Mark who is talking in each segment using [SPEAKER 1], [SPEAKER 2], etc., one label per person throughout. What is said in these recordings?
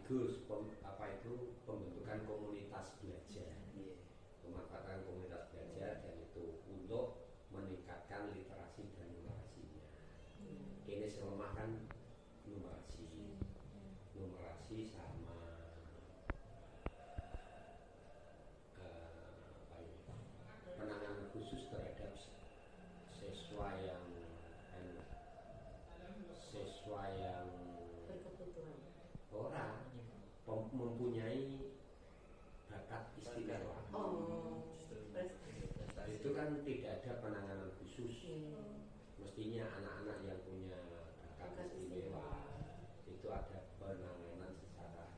[SPEAKER 1] sekaligus pembentukan komunitas belajar, pemanfaatan komunitas belajar dan itu untuk meningkatkan literasi dan numerasinya. Ini selemah kan numerasi sama penanganan khusus terhadap siswa yang
[SPEAKER 2] berkebutuhan
[SPEAKER 1] orang mempunyai bakat istimewa. Itu kan tidak ada penanganan khusus. Mestinya anak-anak yang punya bakat istimewa itu ada penanganan secara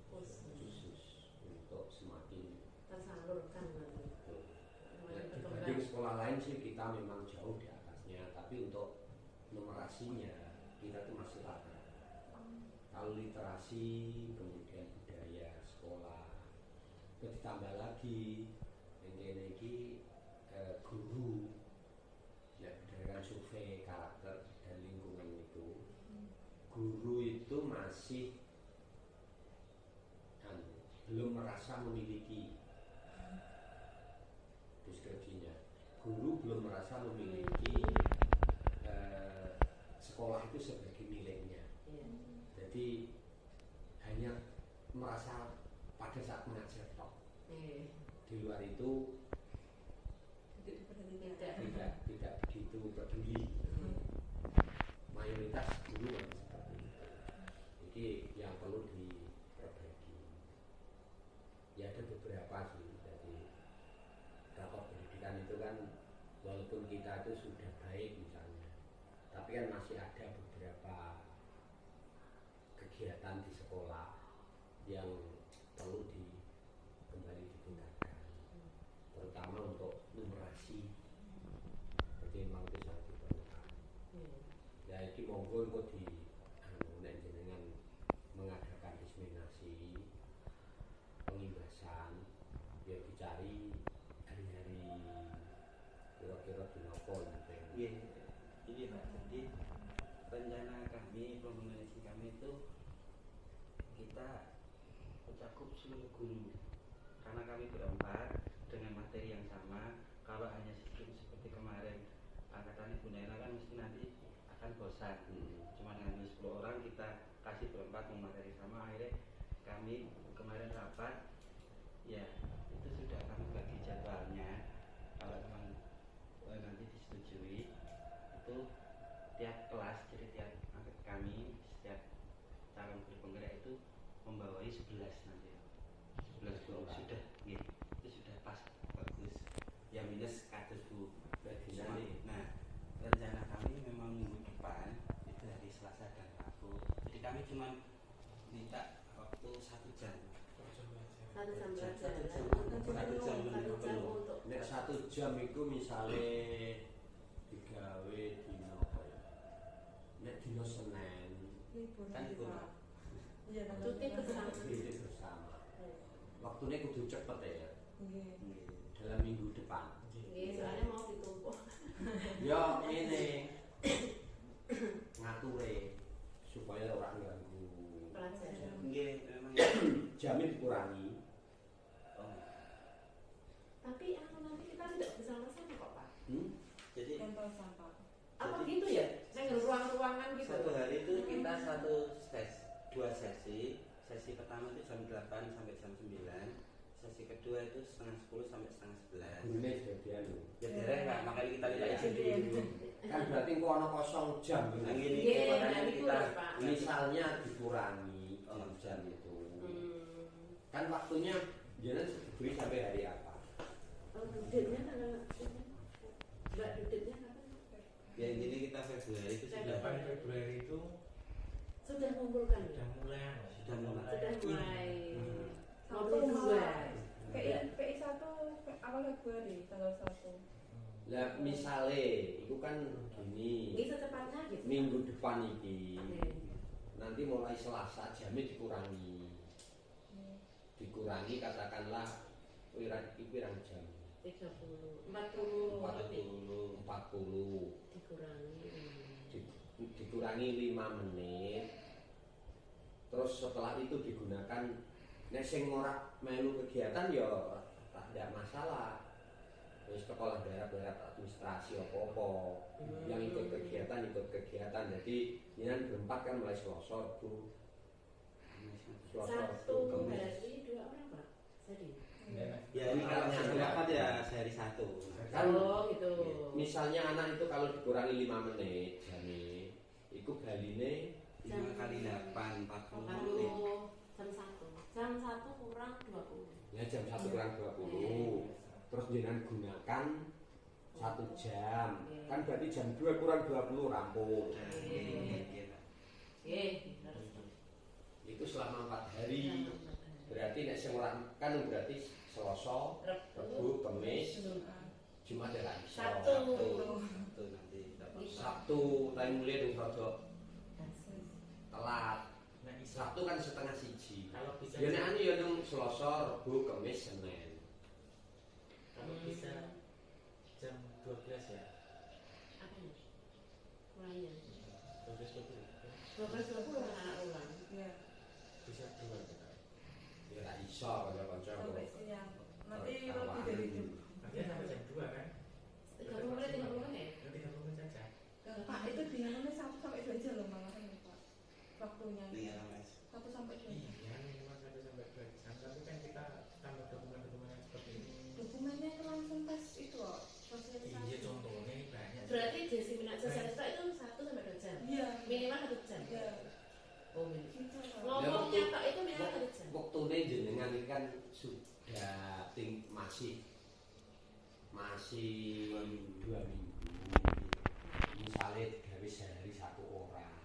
[SPEAKER 1] khusus untuk semakin
[SPEAKER 2] tersalurkan lagi.
[SPEAKER 1] Dibanding sekolah lain sih kita memang jauh di atasnya, tapi untuk numerasinya kita tuh masih lama. Kalau literasi, kemudian budaya sekolah, ditambah lagi yang ini guru, ya berdasarkan survei karakter dan lingkungan itu, guru itu masih belum merasa memiliki deskripsinya. Guru belum merasa memiliki sekolah itu sebagai miliknya. Jadi hanya merasa pada saat mengajar tok. Di luar itu tidak begitu peduli. Mayoritas guru seperti itu. Jadi yang perlu diperbaiki. Ya ada beberapa sih. Jadi rapor pendidikan itu kan walaupun kita itu sudah baik misalnya, tapi kan masih ada beberapa kegiatan di sekolah yang perlu kembali ditingkatkan, terutama untuk numerasi. Jadi memang itu sangat diperlukan. Ya ini monggo kok dengan mengadakan diseminasi, pengimbasan, biar dicari hari-hari kira-kira di nopo gitu.
[SPEAKER 3] Ini Pak, jadi rencana kami, promosi kami itu kita mencakup seluruh guru, karena kami berempat dengan materi yang sama. Kalau hanya sistem seperti kemarin angkatan Ibu Nena kan mesti nanti akan bosan. Cuma dengan 10 orang kita kasih berempat materi sama, akhirnya kami kemarin rapat, ya itu sudah kami bagi jadwalnya. Kalau memang nanti disetujui itu tiap kelas, jadi tiap kami setiap calon guru penggerak itu membawai 11 nanti. 11 guru sudah, ya, itu sudah pas, bagus. Yang minus kados Bu. Nah, rencana kami memang minggu depan itu hari Selasa dan Rabu. Jadi kami cuma minta waktu 1 jam.
[SPEAKER 2] Satu jam belajar.
[SPEAKER 1] Nek 1 jam itu misalnya digawe dino apa ya? Nek dino Senin
[SPEAKER 3] kan libur.
[SPEAKER 2] Cuti
[SPEAKER 1] bersama. Waktunya kudu cepet ya. Dalam minggu depan.
[SPEAKER 2] Soalnya mau ditumpuk.
[SPEAKER 1] Ya ini ngature supaya orang ganggu
[SPEAKER 2] Pelajaran.
[SPEAKER 3] Memang
[SPEAKER 1] jamnya dikurangi.
[SPEAKER 2] Tapi nanti kita tidak bersama-sama kok Pak.
[SPEAKER 3] Jadi
[SPEAKER 2] Apa gitu ya? Saya ruang-ruangan gitu.
[SPEAKER 3] satu hari itu kita dua sesi. Sesi pertama itu jam 8 sampai jam 9. Sesi kedua itu setengah 10 sampai setengah 11.
[SPEAKER 1] Gurunya jadian lho.
[SPEAKER 3] Ya dereng Pak, makanya kita lihat
[SPEAKER 2] Jadi
[SPEAKER 1] Kan berarti kok ana kosong jam gitu.
[SPEAKER 3] Nah, gini,
[SPEAKER 2] makanya kita
[SPEAKER 1] misalnya dikurangi jam itu. Kan waktunya jalan beri sampai hari apa?
[SPEAKER 2] Duduknya tanggal Mbak duduknya kapan?
[SPEAKER 3] ya jadi kita Februari itu sudah
[SPEAKER 4] 8 Februari itu
[SPEAKER 2] Sudah mengumpulkan ya?
[SPEAKER 4] sudah mulai
[SPEAKER 2] Sudah mulai
[SPEAKER 5] Satu
[SPEAKER 2] mau dua.
[SPEAKER 5] PI 1 awal Februari tanggal 1.
[SPEAKER 1] Lah misale itu kan gini.
[SPEAKER 2] Ini secepatnya gitu.
[SPEAKER 1] Minggu depan iki. Nanti mulai Selasa jamnya dikurangi. Dikurangi katakanlah pirang jam.
[SPEAKER 2] 30, 40
[SPEAKER 1] dikurangi 5 menit. Terus terus setelah itu digunakan nek sing ora melu kegiatan ya tidak masalah. Wis sekolah daerah administrasi apa-apa yang ikut kegiatan. Jadi ini berempat kan mulai Selasa, Bu.
[SPEAKER 2] Satu hari 2 orang Pak. Jadi.
[SPEAKER 3] Ya ini kalau yang berapa ya sehari 1.
[SPEAKER 2] Kalau gitu.
[SPEAKER 1] Misalnya anak itu kalau dikurangi 5 menit jane iku baline
[SPEAKER 3] 5 kali 8 40
[SPEAKER 2] Kalau
[SPEAKER 3] menit.
[SPEAKER 2] jam 1 kurang 20.
[SPEAKER 1] ya jam 1 kurang 20. Terus jenengan gunakan 1 jam. Kan berarti jam 2 kurang 20 rampung. Itu selama 4 hari. Berarti nek sing ora kan berarti Selasa, Rabu, Kamis, Jumat ya kan.
[SPEAKER 2] Sabtu
[SPEAKER 3] nanti dapat.
[SPEAKER 1] Sabtu tapi mulai dong rada telat. Sabtu kan setengah 1.
[SPEAKER 4] Kalau bisa
[SPEAKER 1] Ya nek anu ya dong Selasa, Rabu, Kamis, Senin.
[SPEAKER 4] kalau bisa jam 12 ya.
[SPEAKER 2] apa ya? Mulainya
[SPEAKER 4] 12
[SPEAKER 2] anak ulang.
[SPEAKER 5] Iya.
[SPEAKER 4] bisa 2 kita.
[SPEAKER 1] Ya ora iso kanca-kanca.
[SPEAKER 5] Sampai siang. Nanti lebih dari itu.
[SPEAKER 4] Nanti sampai jam 2 kan?
[SPEAKER 2] 30 menit.
[SPEAKER 4] Ya 30 menit saja.
[SPEAKER 5] Pak itu dinamanya 1 sampai 2 jam loh malah kan Pak. Waktunya.
[SPEAKER 3] Iya, Mas.
[SPEAKER 5] 1 sampai 2 jam.
[SPEAKER 4] Iya, minimal 1 sampai 2 jam. Tapi kan kita tambah dokumen-dokumen yang seperti ini.
[SPEAKER 5] Dokumennya itu langsung tes itu loh. Sosialisasi.
[SPEAKER 4] Iya, contohnya ini banyak.
[SPEAKER 2] Berarti diseminar sosial itu 1 sampai 2 jam.
[SPEAKER 5] Iya.
[SPEAKER 2] Minimal 1 jam.
[SPEAKER 5] Iya.
[SPEAKER 2] Oh, minimal.
[SPEAKER 5] Gitu Pak.
[SPEAKER 2] Ngomongnya Pak itu minimal 1 jam.
[SPEAKER 1] Waktune jenengan ini kan sudah masih 2 minggu. Misalnya gawe sehari 1 orang.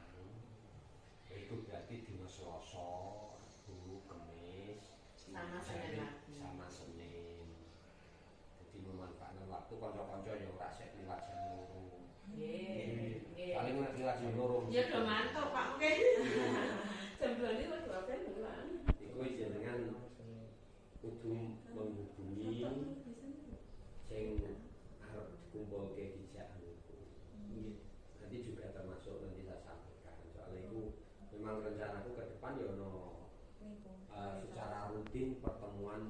[SPEAKER 1] Itu berarti dina Selasa, Rabu, Kamis,
[SPEAKER 2] Sama Senin lagi.
[SPEAKER 1] sama Senin. Jadi memanfaatkan waktu kanca-kanca yang ora sek liwat jam 2.
[SPEAKER 2] Nggih.
[SPEAKER 1] Paling nek liwat jam 2.
[SPEAKER 2] Ya udah mantap Pak mungkin. Jam 2 ini wis berapa bulan?
[SPEAKER 1] Iku jenengan kudu menghubungi sing arep dikumpulke dijak niku. Nanti juga termasuk nanti saya sampaikan. Soalnya itu memang rencanaku ke depan ya ono secara rutin pertemuan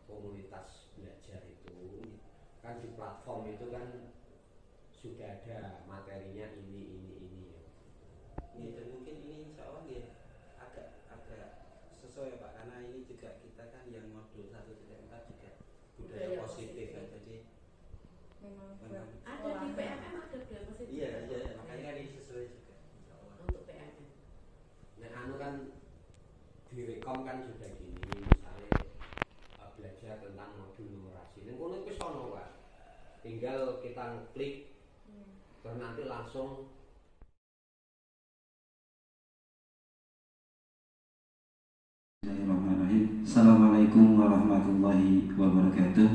[SPEAKER 1] komunitas belajar itu kan di platform itu kan sudah ada materinya ini ya.
[SPEAKER 3] Ya, dan mungkin ini insya Allah ya agak sesuai Pak, karena ini juga kita kan yang modul 1.4 juga budaya positif ya, jadi
[SPEAKER 5] Memang
[SPEAKER 2] Ada di PMM ada budaya positif.
[SPEAKER 3] iya makanya kan ini sesuai juga insya Allah.
[SPEAKER 2] Untuk PMM.
[SPEAKER 1] Nah anu kan direkom kan sudah gini misalnya belajar tentang modul numerasi. Ning kono wis ono Pak. Tinggal kita klik terus nanti langsung
[SPEAKER 6] Bismillahirrahmanirrahim. Assalamualaikum warahmatullahi wabarakatuh.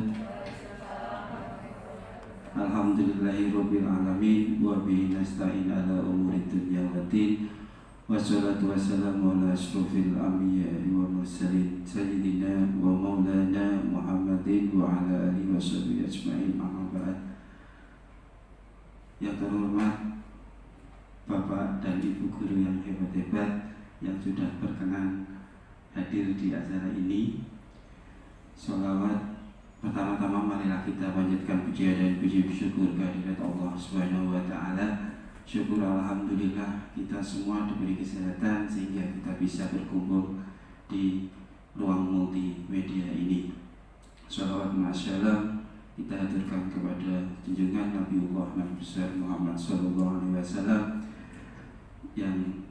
[SPEAKER 6] Alhamdulillahirabbil alamin wa bihi nasta'in ala umuri dunya waddin. Wassalatu wassalamu ala asyrofil anbiya'i wa mursalin sayyidina wa maulana Muhammadin wa ala alihi washabihi ajma'in. Amma ba'd. Yang terhormat Bapak dan Ibu guru yang hebat-hebat yang sudah berkenan hadir di acara ini. Sholawat pertama-tama marilah kita panjatkan pujian dan puji syukur kehadirat Allah Subhanahu wa taala. Syukur alhamdulillah kita semua diberi kesehatan sehingga kita bisa berkumpul di ruang multimedia ini. Sholawat ma'asyalam kita haturkan kepada junjungan Nabiullah Nabi besar Muhammad sallallahu alaihi wasallam yang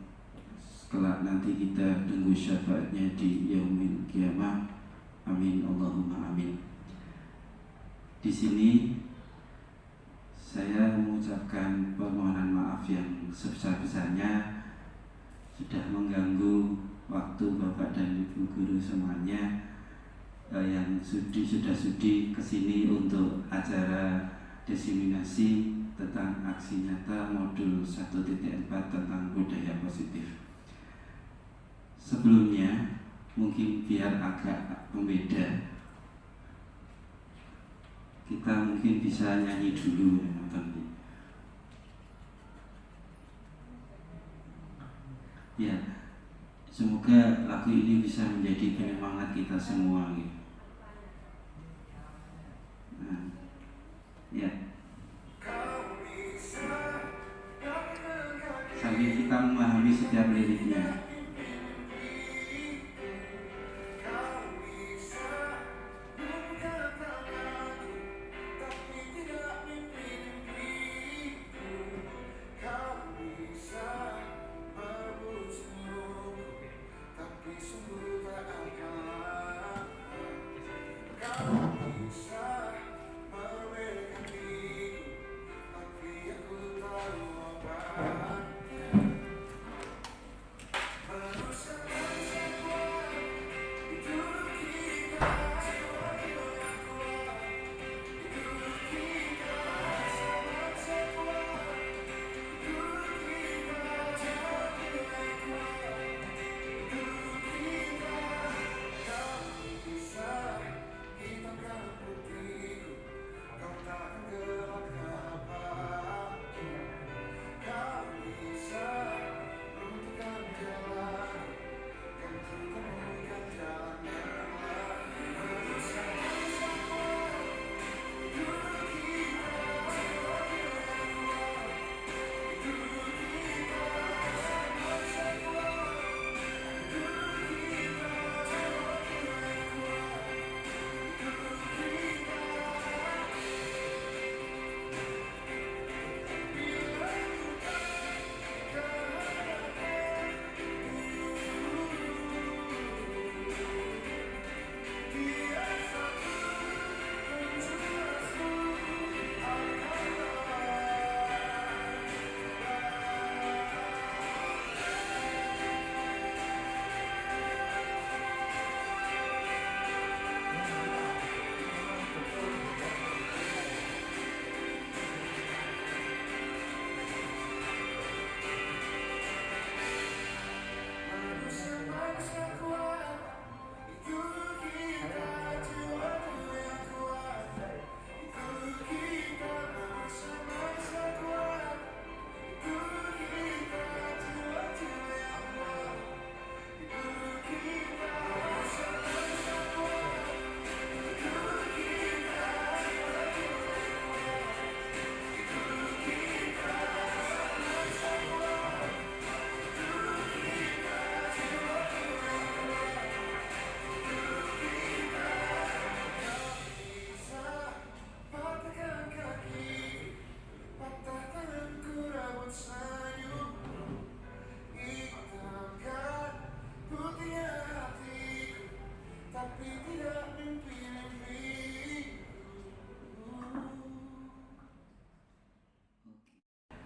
[SPEAKER 6] kelak nanti kita tunggu syafaatnya di yaumil kiamah. Amin Allahumma amin. Di sini saya mengucapkan permohonan maaf yang sebesar-besarnya sudah mengganggu waktu Bapak dan Ibu guru semuanya yang sudah sudi kesini untuk acara diseminasi tentang aksi nyata modul 1.4 tentang budaya positif. Sebelumnya mungkin biar agak pembeda, kita mungkin bisa nyanyi dulu ya, nonton. Ya, Semoga lagu ini bisa menjadi penyemangat kita semua gitu. Nah, ya. Sambil kita memahami setiap liriknya.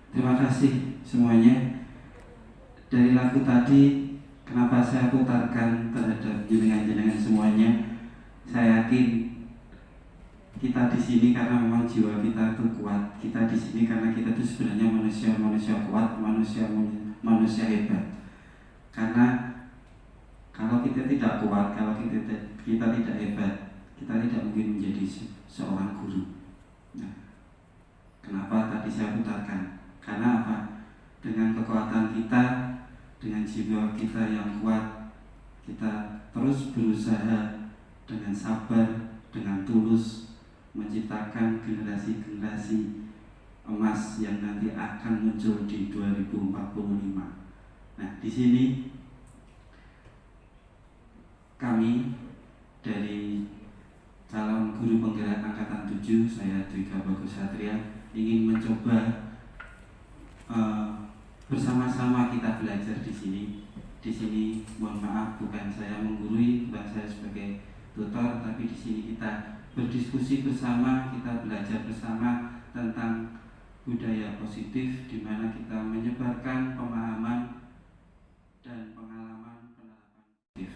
[SPEAKER 6] Terima kasih semuanya. Dari lagu tadi, kenapa saya putarkan terhadap jenengan-jenengan semuanya? Saya yakin kita di sini karena memang jiwa kita itu kuat. Kita di sini karena kita itu sebenarnya manusia kuat, manusia hebat. Karena kalau kita tidak kuat, kalau kita tidak hebat, kita tidak mungkin menjadi seorang guru. Nah, kenapa tadi saya putarkan? Karena apa? Dengan kekuatan kita, dengan jiwa kita yang kuat, kita terus berusaha dengan sabar, dengan tulus menciptakan generasi-generasi emas yang nanti akan muncul di 2045. Nah, di sini kami dari calon guru penggerak angkatan 7, saya Dwika Bagus Satria, ingin mencoba bersama-sama kita belajar di sini. Di sini, mohon maaf, bukan saya menggurui, bukan saya sebagai tutor, tapi di sini kita berdiskusi bersama, kita belajar bersama tentang budaya positif, di mana kita menyebarkan pemahaman dan pengalaman penerapan positif.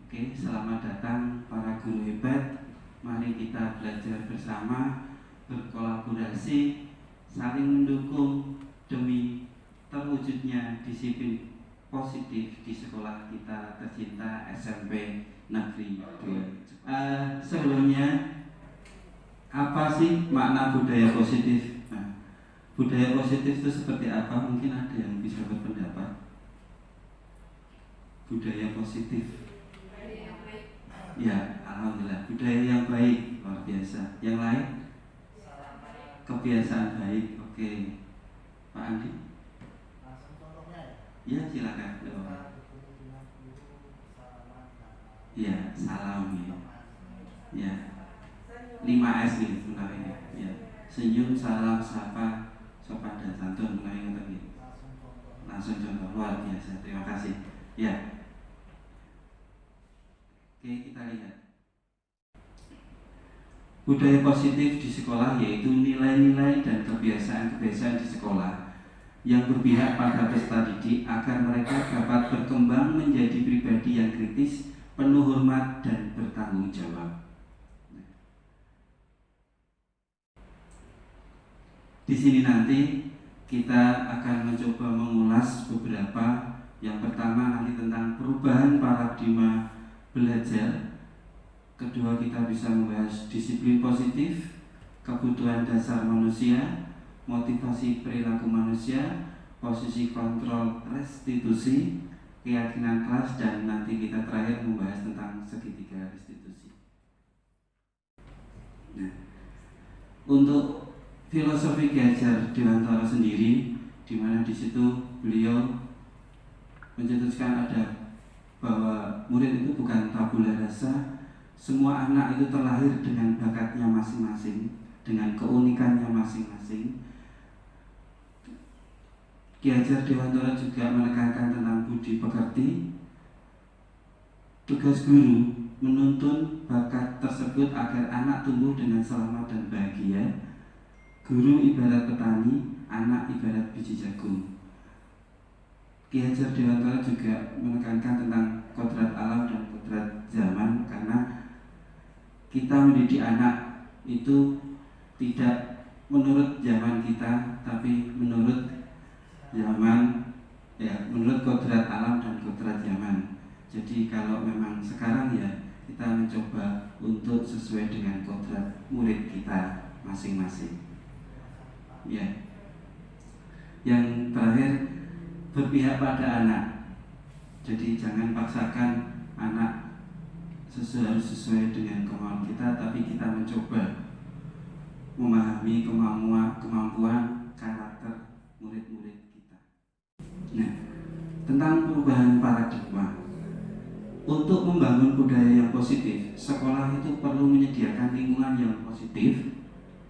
[SPEAKER 6] Oke, selamat datang para guru hebat. Mari kita belajar bersama, berkolaborasi, saling mendukung demi terwujudnya disiplin positif di sekolah kita tercinta SMP Negeri 2. Sebelumnya, apa sih makna budaya positif? Nah, budaya positif itu seperti apa? Mungkin ada yang bisa berpendapat. budaya positif. Ya, alhamdulillah, budaya yang baik, luar biasa. Yang lain? Kebiasaan baik. Oke, Pak Andi. Ya, silakan. Ya, salam ya. Ya, 5S gitu mungkin ya. Senyum, salam, sapa, sopan dan santun mungkin gitu. Langsung contoh, luar biasa. Terima kasih. Ya. Oke, kita lihat. Budaya positif di sekolah yaitu nilai-nilai dan kebiasaan-kebiasaan di sekolah yang berpihak pada peserta didik agar mereka dapat berkembang menjadi pribadi yang kritis, penuh hormat dan bertanggung jawab. Di sini nanti kita akan mencoba mengulas beberapa. Yang pertama nanti tentang perubahan paradigma belajar. Kedua, kita bisa membahas disiplin positif, kebutuhan dasar manusia, motivasi perilaku manusia, posisi kontrol restitusi, keyakinan kelas, dan nanti kita terakhir membahas tentang segitiga restitusi. Nah, untuk filosofi Ki Hajar Dewantara sendiri, di mana di situ beliau mencetuskan ada bahwa murid itu bukan tabula rasa. Semua anak itu terlahir dengan bakatnya masing-masing, dengan keunikannya masing-masing. Ki Hajar Dewantara juga menekankan tentang budi pekerti. Tugas guru menuntun bakat tersebut agar anak tumbuh dengan selamat dan bahagia. Guru ibarat petani, anak ibarat biji jagung. Ki Hajar Dewantara juga menekankan tentang kodrat alam dan kodrat zaman, karena kita mendidik anak itu tidak menurut zaman kita, tapi menurut zaman, ya, menurut kodrat alam dan kodrat zaman. Jadi kalau memang sekarang ya kita mencoba untuk sesuai dengan kodrat murid kita masing-masing. Ya. Yang terakhir, berpihak pada anak. Jadi jangan paksakan anak harus sesuai dengan kemauan kita, tapi kita mencoba memahami kemampuan karakter murid-murid kita. Nah, tentang perubahan paradigma. Untuk membangun budaya yang positif, sekolah itu perlu menyediakan lingkungan yang positif,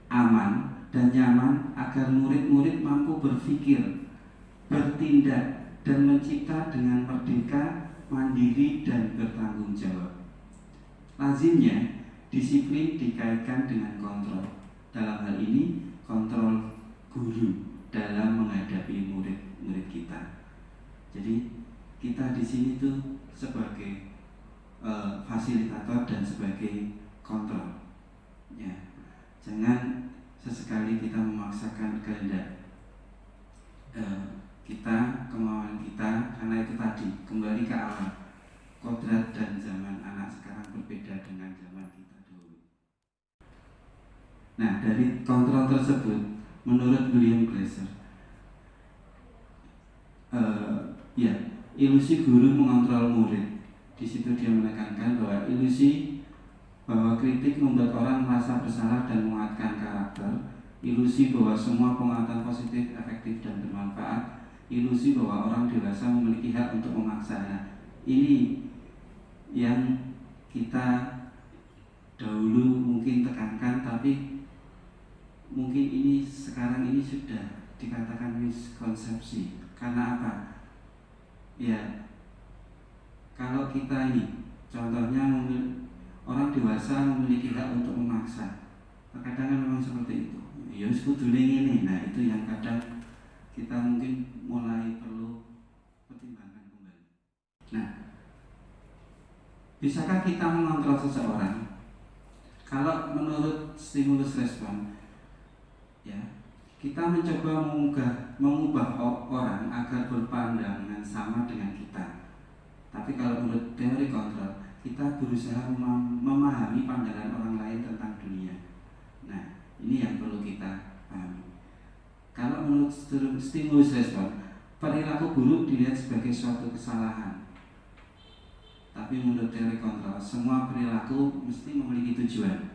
[SPEAKER 6] aman, dan nyaman agar murid-murid mampu berpikir, bertindak, dan mencipta dengan merdeka, mandiri, dan bertanggung jawab. Lazimnya, disiplin dikaitkan dengan kontrol. Dalam hal ini, kontrol guru dalam menghadapi murid-murid kita. Jadi, kita di sini tuh sebagai fasilitator dan sebagai kontrol. Ya, jangan sesekali kita memaksakan kehendak kita, kemauan kita, karena itu tadi kembali ke awal. Kodrat dan zaman anak sekarang berbeda dengan zaman kita dulu. Nah, dari kontrol tersebut, menurut William Glasser, ilusi guru mengontrol murid. Di situ dia menekankan bahwa ilusi bahwa kritik membuat orang merasa bersalah dan menguatkan karakter, ilusi bahwa semua penguatan positif, efektif, dan bermanfaat, ilusi bahwa orang dewasa memiliki hak untuk memaksa. Ini yang kita dahulu mungkin tekankan, tapi mungkin ini sekarang ini sudah dikatakan miskonsepsi. Karena apa? Ya, kalau kita ini contohnya orang dewasa memiliki hak untuk memaksa, terkadang kan memang seperti itu. Ya sekudune ini. Nah, itu yang kadang kita mungkin mulai perlu pertimbangkan kembali. Nah, bisakah kita mengontrol seseorang? Kalau menurut stimulus respon, ya, kita mencoba mengubah orang agar berpandangan sama dengan kita. Tapi kalau menurut teori kontrol, kita berusaha memahami pandangan orang lain tentang dunia. Nah, ini yang perlu kita pahami. Kalau menurut stimulus respon, perilaku buruk dilihat sebagai suatu kesalahan. Tapi menurut teori kontrol, semua perilaku mesti memiliki tujuan.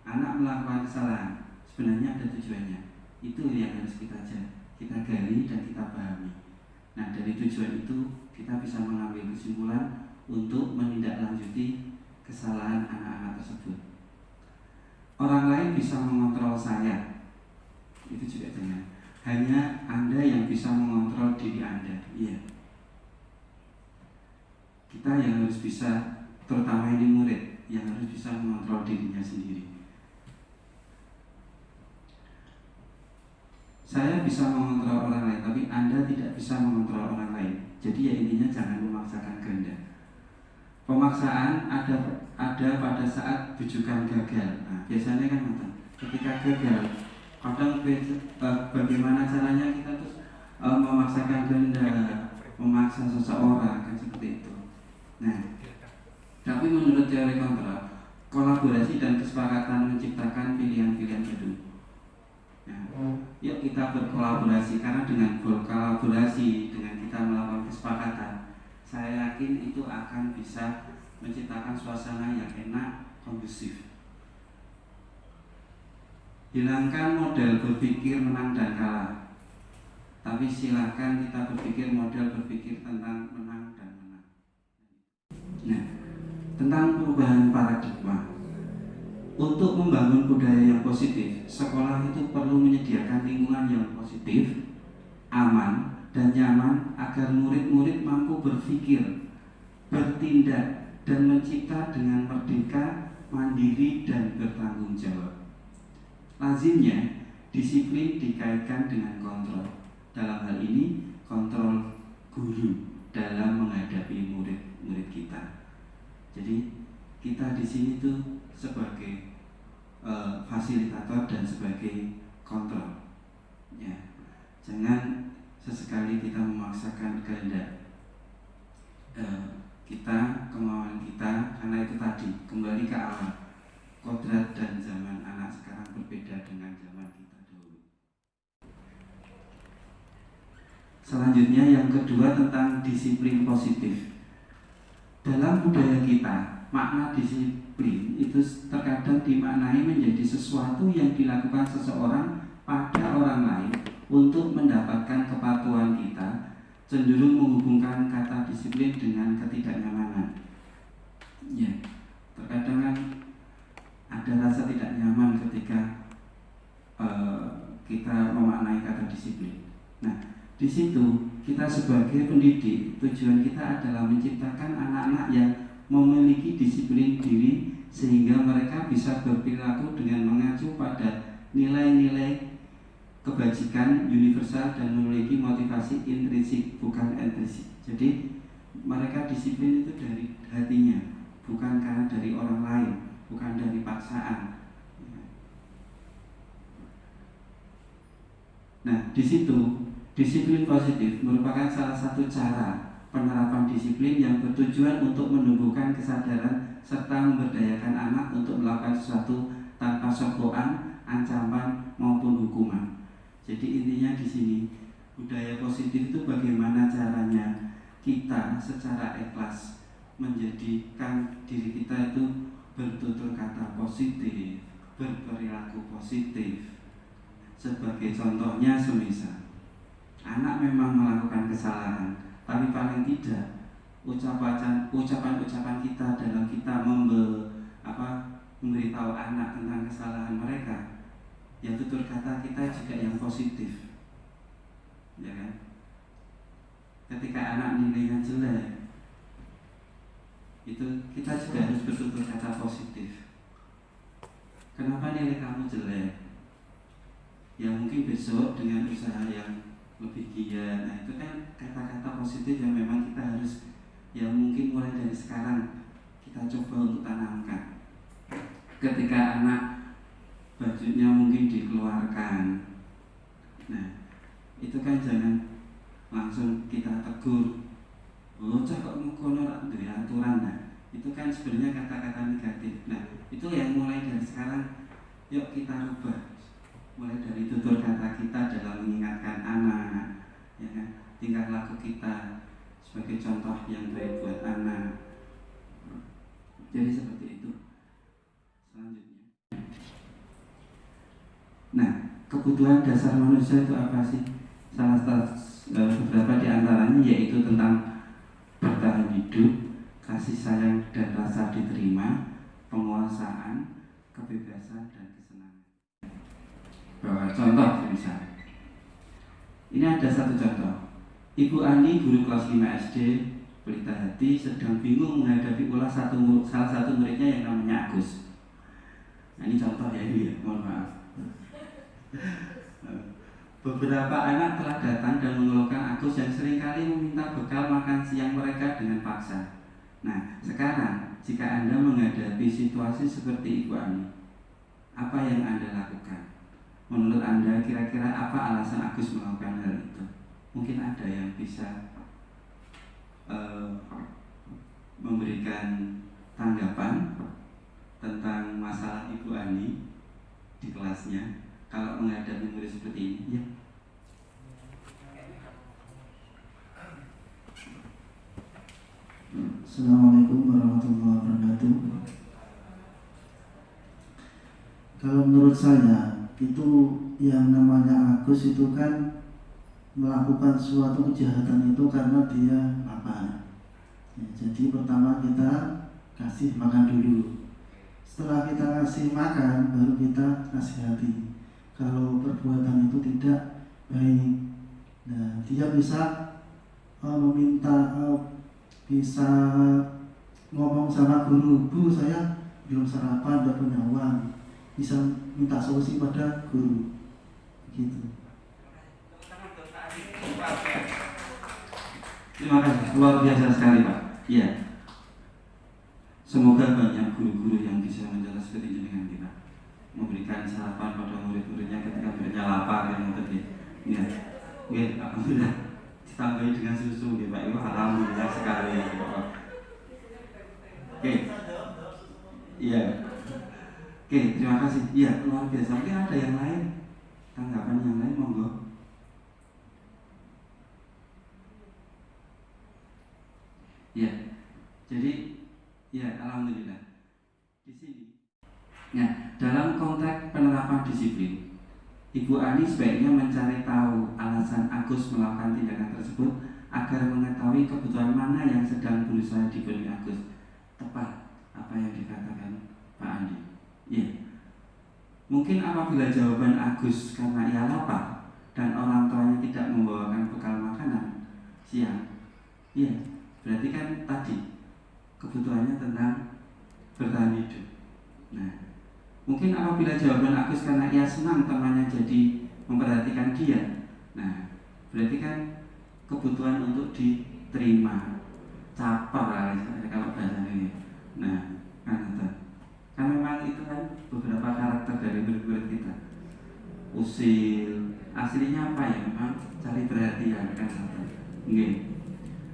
[SPEAKER 6] Anak melakukan kesalahan, sebenarnya ada tujuannya. Itu yang harus kita gali dan kita pahami. Nah, dari tujuan itu kita bisa mengambil kesimpulan untuk menindaklanjuti kesalahan anak-anak tersebut. Orang lain bisa mengontrol saya, itu juga jangan. Hanya Anda yang bisa mengontrol diri Anda. Iya. Kita yang harus bisa, terutama ini murid, yang harus bisa mengontrol dirinya sendiri. Saya bisa mengontrol orang lain, tapi Anda tidak bisa mengontrol orang lain. Jadi ya intinya jangan memaksakan kehendak. Pemaksaan ada pada saat bujukan gagal. Nah, biasanya kan ketika gagal, kadang bagaimana caranya kita terus memaksakan kehendak, memaksa seseorang kan seperti itu. Nah, tapi menurut teori kontrol, kolaborasi dan kesepakatan menciptakan pilihan-pilihan baru. Nah, yuk kita berkolaborasi, karena dengan berkolaborasi, dengan kita melakukan kesepakatan, saya yakin itu akan bisa menciptakan suasana yang enak, kondusif. Hilangkan model berpikir menang dan kalah, tapi silakan kita berpikir model berpikir tentang menang dan menang. Nah, tentang perubahan paradigma. Untuk membangun budaya yang positif, sekolah itu perlu menyediakan lingkungan yang positif, aman, dan nyaman agar murid-murid mampu berpikir, bertindak, dan mencipta dengan merdeka, mandiri, dan bertanggung jawab. Lazimnya, disiplin dikaitkan dengan kontrol. Dalam hal ini, kontrol guru dalam menghadapi murid-murid kita. Jadi kita di sini tuh sebagai fasilitator dan sebagai kontrol. Ya, jangan sesekali kita memaksakan kehendak kita, kemauan kita, karena itu tadi kembali ke awal. Kodrat dan zaman anak sekarang berbeda dengan zaman kita dulu. Selanjutnya yang kedua tentang disiplin positif. Dalam budaya kita, makna disiplin itu terkadang dimaknai menjadi sesuatu yang dilakukan seseorang pada orang lain untuk mendapatkan kepatuhan kita, cenderung menghubungkan kata disiplin dengan ketidaknyamanan. Ya, terkadang kan ada rasa tidak nyaman ketika kita memaknai kata disiplin. Nah, di situ kita sebagai pendidik, tujuan kita adalah menciptakan anak-anak yang memiliki disiplin diri sehingga mereka bisa berperilaku dengan mengacu pada nilai-nilai kebajikan universal dan memiliki motivasi intrinsik bukan ekstrinsik. Jadi mereka disiplin itu dari hatinya, bukan karena dari orang lain, bukan dari paksaan. Nah, di situ disiplin positif merupakan salah satu cara penerapan disiplin yang bertujuan untuk menumbuhkan kesadaran serta memberdayakan anak untuk melakukan sesuatu tanpa sokokan, ancaman maupun hukuman. Jadi intinya di sini budaya positif itu bagaimana caranya kita secara ikhlas menjadikan diri kita itu bertutur kata positif, berperilaku positif. Sebagai contohnya semisal anak memang melakukan kesalahan, tapi paling tidak ucapan-ucapan kita dalam kita memberitahu anak tentang kesalahan mereka, ya tutur kata kita juga yang positif, ya kan? Ketika anak nilainya jelek, itu kita juga harus bertutur kata positif. Kenapa nilai kamu jelek? Ya mungkin besok dengan usaha yang lebih giat. Nah itu kan kata-kata positif yang memang kita harus, yang mungkin mulai dari sekarang kita coba untuk tanamkan. Ketika anak bajunya mungkin dikeluarkan, nah itu kan jangan langsung kita tegur, bocah kok ngono ora duwe aturan. Nah itu kan sebenarnya kata-kata negatif. Nah itu yang mulai dari sekarang yuk kita rubah, mulai dari tutur kata kita dalam mengingatkan anak, ya kan? Tingkah laku kita sebagai contoh yang baik buat anak. Jadi seperti itu. Selanjutnya, nah, kebutuhan dasar manusia itu apa sih? Salah satu beberapa di antaranya yaitu tentang bertahan hidup, kasih sayang dan rasa diterima, penguasaan, kebebasan dan kesenangan. Bahwa contoh misalnya, ini ada satu contoh. Ibu Ani, guru kelas 5 SD, pelita hati, sedang bingung menghadapi ulas salah satu muridnya yang namanya Agus. Nah, ini contoh ya, ini ya, mohon maaf. Beberapa anak telah datang dan mengeluhkan Agus yang seringkali meminta bekal makan siang mereka dengan paksa. Nah, sekarang jika Anda menghadapi situasi seperti Ibu Ani, apa yang Anda lakukan? Menurut Anda kira-kira apa alasan Agus melakukan hal itu? Mungkin ada yang bisa memberikan tanggapan tentang masalah Ibu Ani di kelasnya kalau menghadapi murid seperti ini, ya.
[SPEAKER 7] Assalamualaikum warahmatullahi wabarakatuh. Kalau menurut saya itu yang namanya Agus itu kan melakukan suatu kejahatan itu karena dia lapar. Ya, jadi pertama kita kasih makan dulu. Setelah kita kasih makan baru kita nasihati. Kalau perbuatan itu tidak baik, nah dia bisa meminta bisa ngomong sama guru, Bu saya belum sarapan, tidak punya uang, bisa minta solusi pada guru, gitu.
[SPEAKER 6] Terima kasih, luar biasa sekali Pak. Iya. Semoga banyak guru-guru yang bisa menjelaskan seperti ini dengan kita, memberikan sarapan pada murid-muridnya ketika muridnya lapar yang tadi. Iya. Oke, alhamdulillah. Ditambahi dengan susu, ya Pak. Itu alhamdulillah sekali, Pak. Oke. Iya. Oke, terima kasih. Iya, luar biasa. Mungkin ada yang lain, tanggapan yang lain, monggo. Ya, jadi ya alhamdulillah di sini. Nah, dalam konteks penerapan disiplin, Ibu Ani sebaiknya mencari tahu alasan Agus melakukan tindakan tersebut agar mengetahui kebutuhan mana yang sedang berusaha dipenuhi Agus. Tepat apa yang dikatakan Pak Andi. Ya, mungkin apabila jawaban Agus karena ia lapar dan orang tuanya tidak membawakan bekal makanan siang, ya berarti kan tadi kebutuhannya tentang bertahan hidup. Nah, mungkin apabila jawaban Agus karena ia senang temannya jadi memperhatikan dia, nah berarti kan kebutuhan untuk diterima, caper lah kalau bahasa ini. Nah, kan memang itu kan beberapa karakter dari murid-murid kita. Usil, aslinya apa ya? Memang cari perhatian kan. Nggih.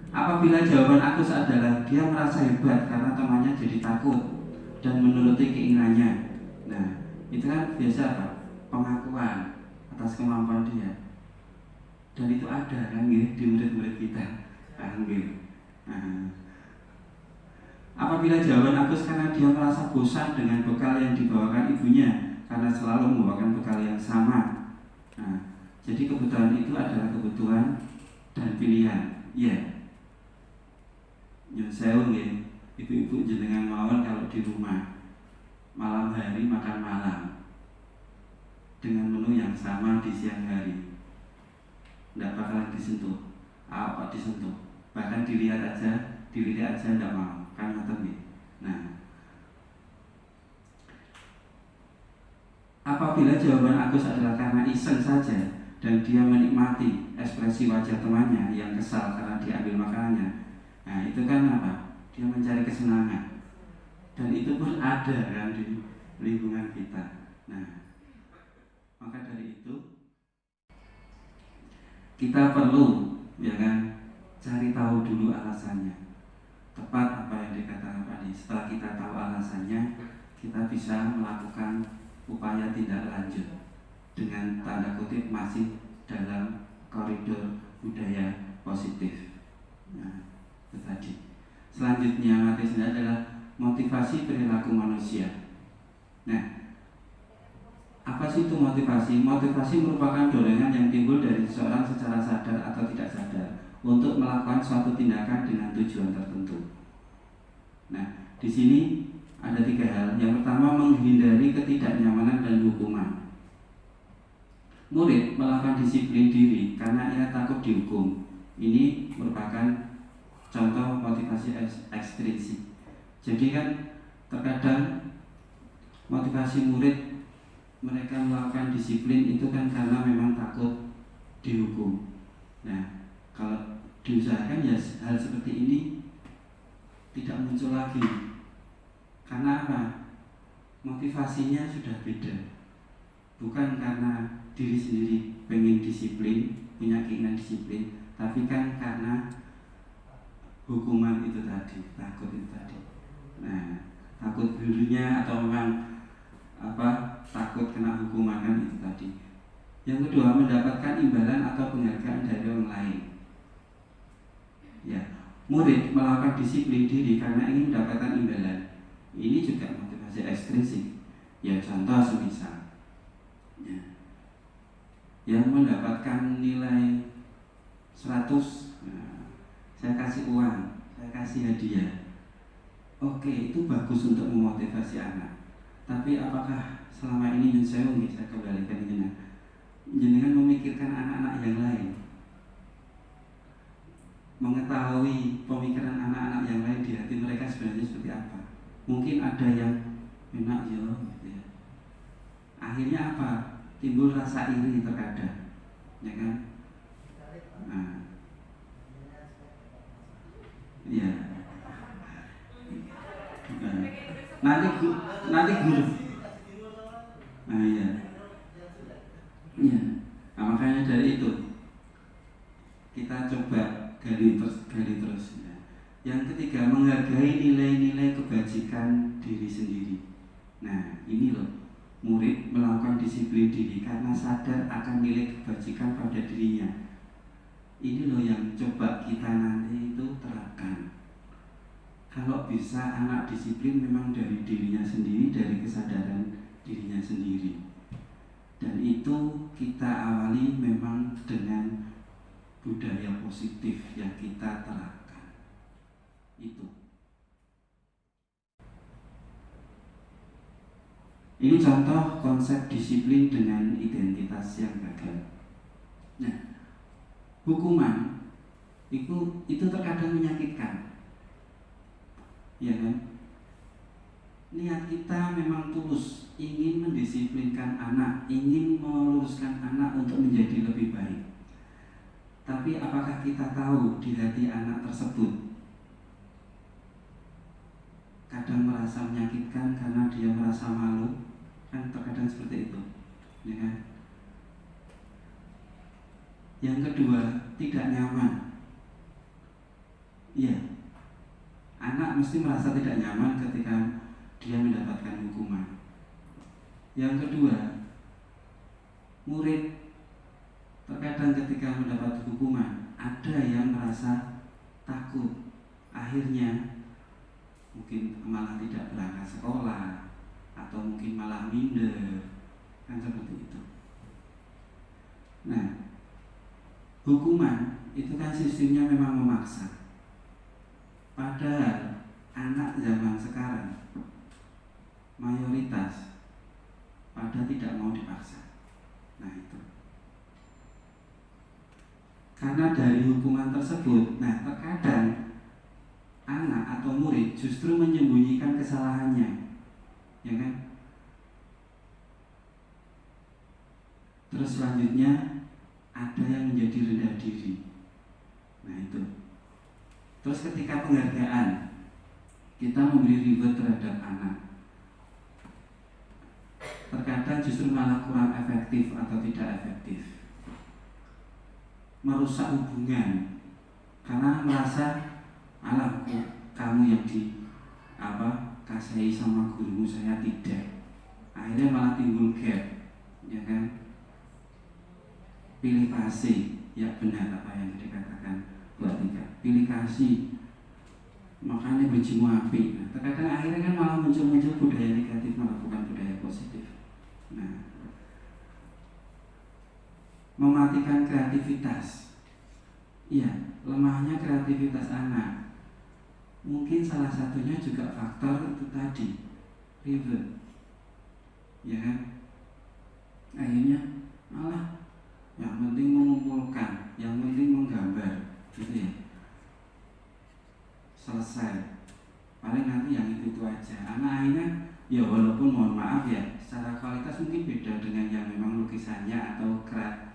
[SPEAKER 6] Apabila jawaban Agus adalah dia merasa hebat karena temannya jadi takut dan menuruti keinginannya, nah itu kan biasa apa? Pengakuan atas kemampuan dia, dan itu ada kan di murid-murid kita, kan gitu. Nah, apabila jawaban Agus karena dia merasa bosan dengan bekal yang dibawakan ibunya karena selalu membawakan bekal yang sama, nah jadi kebutuhan itu adalah kebutuhan dan pilihan, ya. Yang saya nggih, ibu-ibu jenengan mawon kalau di rumah malam hari makan malam dengan menu yang sama di siang hari, tidak bakalan disentuh, apa disentuh, bahkan dilihat aja tidak mau, kan ngoten. Nah, apabila jawaban Agus adalah karena iseng saja dan dia menikmati ekspresi wajah temannya yang kesal karena diambil makanannya, nah itu kan apa? Dia mencari kesenangan, dan itu pun ada kan di lingkungan kita. Nah, maka dari itu kita perlu ya kan cari tahu dulu alasannya. Tepat apa yang dikatakan tadi. Setelah kita tahu alasannya, kita bisa melakukan upaya tindak lanjut dengan tanda kutip masih dalam koridor budaya positif. Nah, itu tadi. selanjutnya materi selanjutnya adalah motivasi perilaku manusia. Nah, apa sih itu motivasi? Motivasi merupakan dorongan yang timbul dari seseorang secara sadar atau tidak sadar untuk melakukan suatu tindakan dengan tujuan tertentu. Nah, di sini ada 3 hal. Yang pertama, menghindari ketidaknyamanan dan hukuman. Murid melakukan disiplin diri karena ia takut dihukum. Ini merupakan contoh motivasi ekstrinsik. Jadi kan terkadang motivasi murid mereka melakukan disiplin itu kan karena memang takut dihukum. Nah, kalau diusahakan ya hal seperti ini tidak muncul lagi. Karena apa? Motivasinya sudah beda. Bukan karena diri sendiri pengen disiplin, punya keinginan disiplin, tapi kan karena hukuman itu tadi, takut itu tadi. Nah, takut gurunya atau memang takut kena hukuman kan itu tadi. Yang kedua, mendapatkan imbalan atau penghargaan dari orang lain. Ya, murid melakukan disiplin diri karena ingin mendapatkan imbalan. Ini juga motivasi ekstrinsik. Ya, contoh semisal ya, yang mendapatkan nilai 100, nah, saya kasih uang, saya kasih hadiah. Oke, itu bagus untuk memotivasi anak. Tapi apakah selama ini saya kembalikan ini, jenengan memikirkan anak-anak yang lain, mengetahui pemikiran anak-anak yang lain di hati mereka sebenarnya seperti apa? Mungkin ada yang enak gitu ya. Akhirnya apa? Timbul rasa iri terkadang, ya kan? Nah, ya. Nanti guru. Nah, ya. Ya. Nah, makanya dari itu kita coba gali terus. Ya. Yang ketiga, menghargai nilai-nilai kebajikan diri sendiri. Nah, ini loh, murid melakukan disiplin diri karena sadar akan nilai kebajikan pada dirinya. Ini loh yang coba kita nanti itu terapkan. Kalau bisa anak disiplin memang dari dirinya sendiri, dari kesadaran dirinya sendiri. Dan itu kita awali memang dengan budaya positif yang kita terapkan. Itu. Ini contoh konsep disiplin dengan identitas yang gagal. Nah, hukuman itu terkadang menyakitkan, ya kan? Niat kita memang tulus, ingin mendisiplinkan anak, ingin meluruskan anak untuk menjadi lebih baik. Tapi apakah kita tahu di hati anak tersebut kadang merasa menyakitkan karena dia merasa malu? Kan terkadang seperti itu, ya kan? Yang kedua, tidak nyaman. Iya, anak mesti merasa tidak nyaman ketika dia mendapatkan hukuman. Yang kedua, murid terkadang ketika mendapat hukuman ada yang merasa takut, akhirnya mungkin malah tidak berangkat sekolah atau mungkin malah minder, kan seperti itu. Nah, hukuman itu kan sistemnya memang memaksa. Padahal anak zaman sekarang mayoritas pada tidak mau dipaksa. Nah itu. Karena dari hukuman tersebut, nah terkadang anak atau murid justru menyembunyikan kesalahannya, ya kan? Terus selanjutnya ada yang menjadi rendah diri. Nah itu. Terus ketika penghargaan, kita memberi reward terhadap anak, terkadang justru malah kurang efektif atau tidak efektif, merusak hubungan karena merasa alah kamu yang kasihi sama gurumu, saya tidak. Akhirnya malah timbul gap, ya kan? Pilih kasih, ya benar apa yang dikatakan buat tiga. Pilih kasih makanya bencimu api. Nah, terkadang akhirnya kan malah muncul budaya negatif, malah bukan budaya positif. Nah, mematikan kreativitas. Iya, lemahnya kreativitas anak. Mungkin salah satunya juga faktor itu tadi, ribet. Ya kan? Akhirnya malah yang penting mengumpulkan, yang penting menggambar, gitu ya. Selesai. Paling nanti yang itu aja. Anak akhirnya ya walaupun mohon maaf ya, secara kualitas mungkin beda dengan yang memang lukisannya atau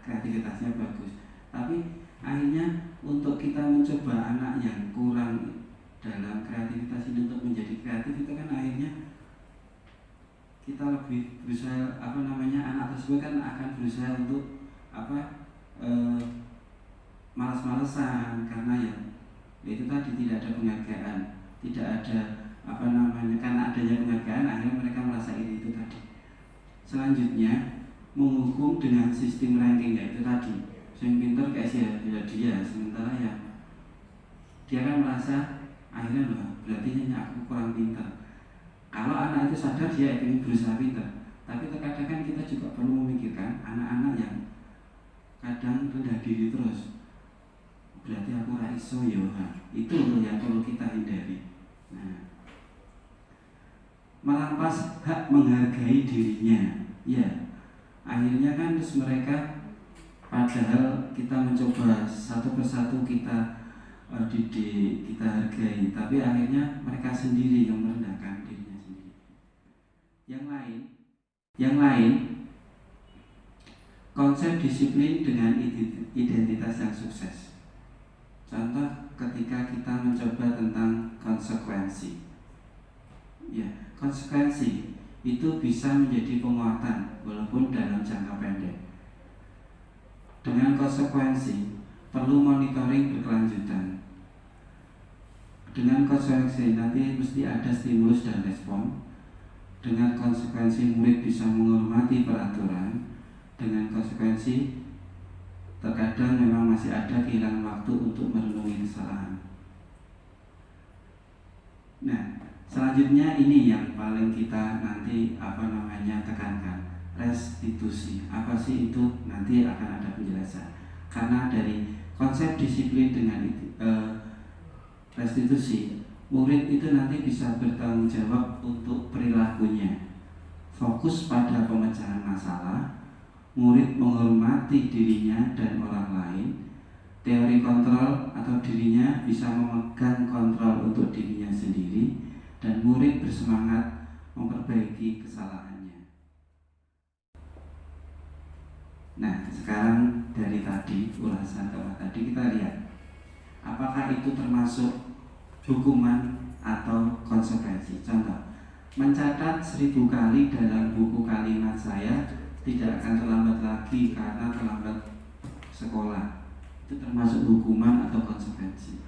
[SPEAKER 6] kreativitasnya bagus. Tapi akhirnya untuk kita mencoba anak yang kurang dalam kreativitas ini untuk menjadi kreatif itu kan akhirnya kita lebih berusaha anak tersebut kan akan berusaha untuk malas-malesan karena ya itu tadi tidak ada penghargaan, tidak ada karena adanya penghargaan akhirnya mereka merasa itu tadi. Selanjutnya menghukum dengan sistem ranking yaitu tadi, yang pintar kayak dia, sementara ya dia kan merasa akhirnya loh berarti hanya aku kurang pintar. Kalau anak itu sadar dia ingin berusaha pintar, tapi terkadang kan kita juga perlu memikirkan anak-anak yang kadang rendah diri terus. Berarti aku raiso ya, itu yang perlu kita hindari. Nah, merampas hak menghargai dirinya, ya. Akhirnya kan terus mereka, padahal kita mencoba satu persatu kita didik, kita hargai, tapi akhirnya mereka sendiri yang merendahkan dirinya sendiri. Yang lain, konsep disiplin dengan identitas yang sukses. Contoh ketika kita mencoba tentang konsekuensi. Ya, konsekuensi itu bisa menjadi penguatan walaupun dalam jangka pendek. Dengan konsekuensi perlu monitoring berkelanjutan. Dengan konsekuensi nanti mesti ada stimulus dan respon. Dengan konsekuensi murid bisa menghormati peraturan. Dengan konsekuensi terkadang memang masih ada kehilangan waktu untuk merenungi kesalahan. Nah, selanjutnya ini yang paling kita nanti tekankan, restitusi. Apa sih itu? Nanti akan ada penjelasan. Karena dari konsep disiplin dengan restitusi, murid itu nanti bisa bertanggung jawab untuk perilakunya. Fokus pada pemecahan masalah. Murid menghormati dirinya dan orang lain. Teori kontrol atau dirinya bisa memegang kontrol untuk dirinya sendiri. Dan murid bersemangat memperbaiki kesalahannya. Nah, sekarang dari tadi, ulasan tadi kita lihat apakah itu termasuk hukuman atau konsekuensi. Contoh, mencatat 1000 kali dalam buku kalimat saya tidak akan terlambat lagi karena terlambat sekolah. Itu termasuk hukuman atau konsekuensi?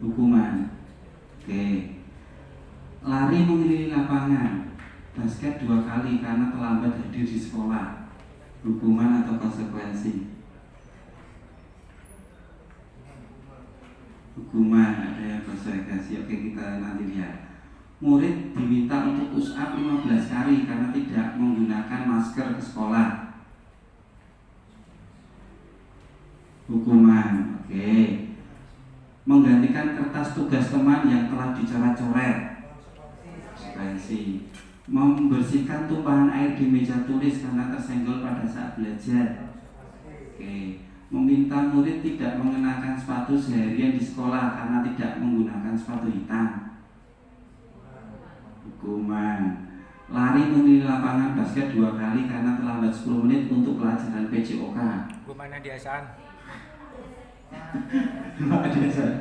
[SPEAKER 6] Hukuman. Oke. Lari mengelilingi lapangan basket 2 kali karena terlambat hadir di sekolah. Hukuman atau konsekuensi? Hukuman, ada yang konsekuensi. Oke, kita nanti lihat. Murid diminta untuk push up 15 kali karena tidak menggunakan masker ke sekolah. Hukuman, oke. Menggantikan kertas tugas teman yang telah dicoret-coret. Konsekuensi. Membersihkan tumpahan air di meja tulis karena tersenggol pada saat belajar. Oke. Meminta murid tidak mengenakan sepatu seharian di sekolah karena tidak menggunakan sepatu hitam. Hukuman. Lari mengelilingi lapangan basket 2 kali karena terlambat 10 menit untuk pelajaran PJOK.
[SPEAKER 4] Hukumannya diasaan.
[SPEAKER 6] Diasaan.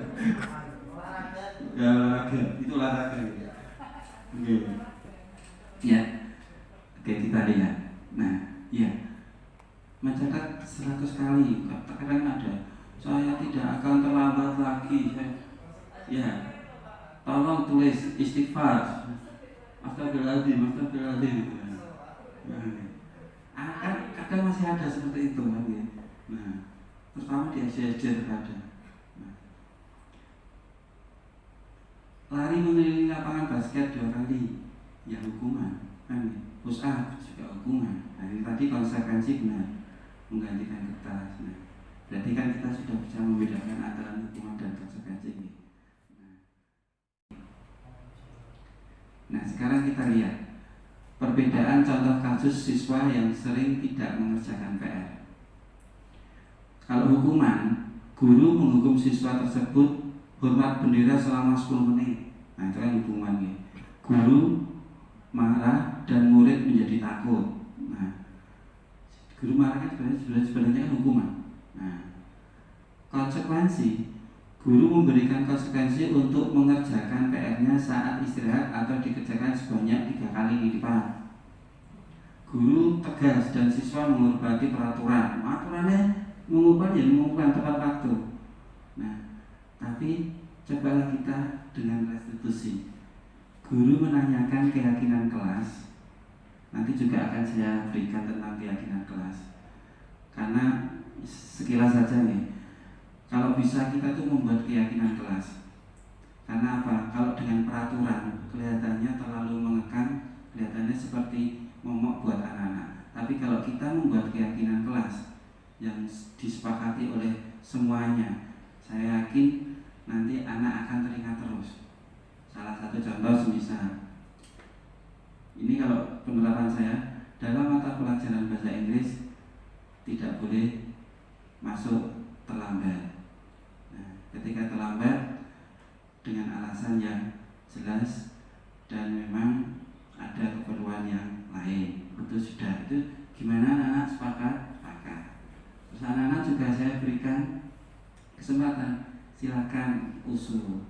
[SPEAKER 6] Ya olahraga, itu olahraga. Oke. Ya. Oke, kita lihat. Nah, ya. Mencatat 100 kali, terkadang ada. Saya tidak akan terlambat lagi. Ya. Tolong tulis istighfar. Astagfirullahaladzim. Nah, kadang masih ada seperti itu kan ya. Nah, terutama di SD terkadang. Nah, lari mengelilingi lapangan basket 2 kali, ya hukuman kan. Push up juga hukuman. Nah ini tadi konsekuensi benar, menggantikan kertas. Nah, berarti kan kita sudah bisa membedakan antara hukuman dan konsekuensi ini. Nah sekarang kita lihat perbedaan contoh kasus siswa yang sering tidak mengerjakan PR. Kalau hukuman, guru menghukum siswa tersebut hormat bendera selama 10 menit. Nah itu kan hukumannya. Guru marah dan murid menjadi takut. Nah, guru marah kan sebenarnya kan hukuman. Nah, konsekuensi, guru memberikan konsekuensi untuk mengerjakan PR-nya saat istirahat atau dikerjakan sebanyak 3 kali lipat. Guru tegas dan siswa menghormati peraturan. Aturannya mengumpulkan tepat waktu. Nah, tapi cobalah kita dengan restitusi. Guru menanyakan keyakinan kelas. Nanti juga akan saya berikan tentang keyakinan kelas. Karena sekilas saja nih, kalau bisa kita tuh membuat keyakinan kelas. Karena apa? Kalau dengan peraturan kelihatannya terlalu mengekang, kelihatannya seperti momok buat anak-anak. Tapi kalau kita membuat keyakinan kelas yang disepakati oleh semuanya, saya yakin nanti anak akan teringat terus. Salah satu contoh semisal ini, kalau penerapan saya dalam mata pelajaran bahasa Inggris tidak boleh masuk terlambat. Nah, ketika terlambat dengan alasan yang jelas dan memang ada keperluan yang lain, itu sudah. Itu gimana anak-anak sepakat? Sepakat. Terus anak-anak juga saya berikan kesempatan, silakan usul.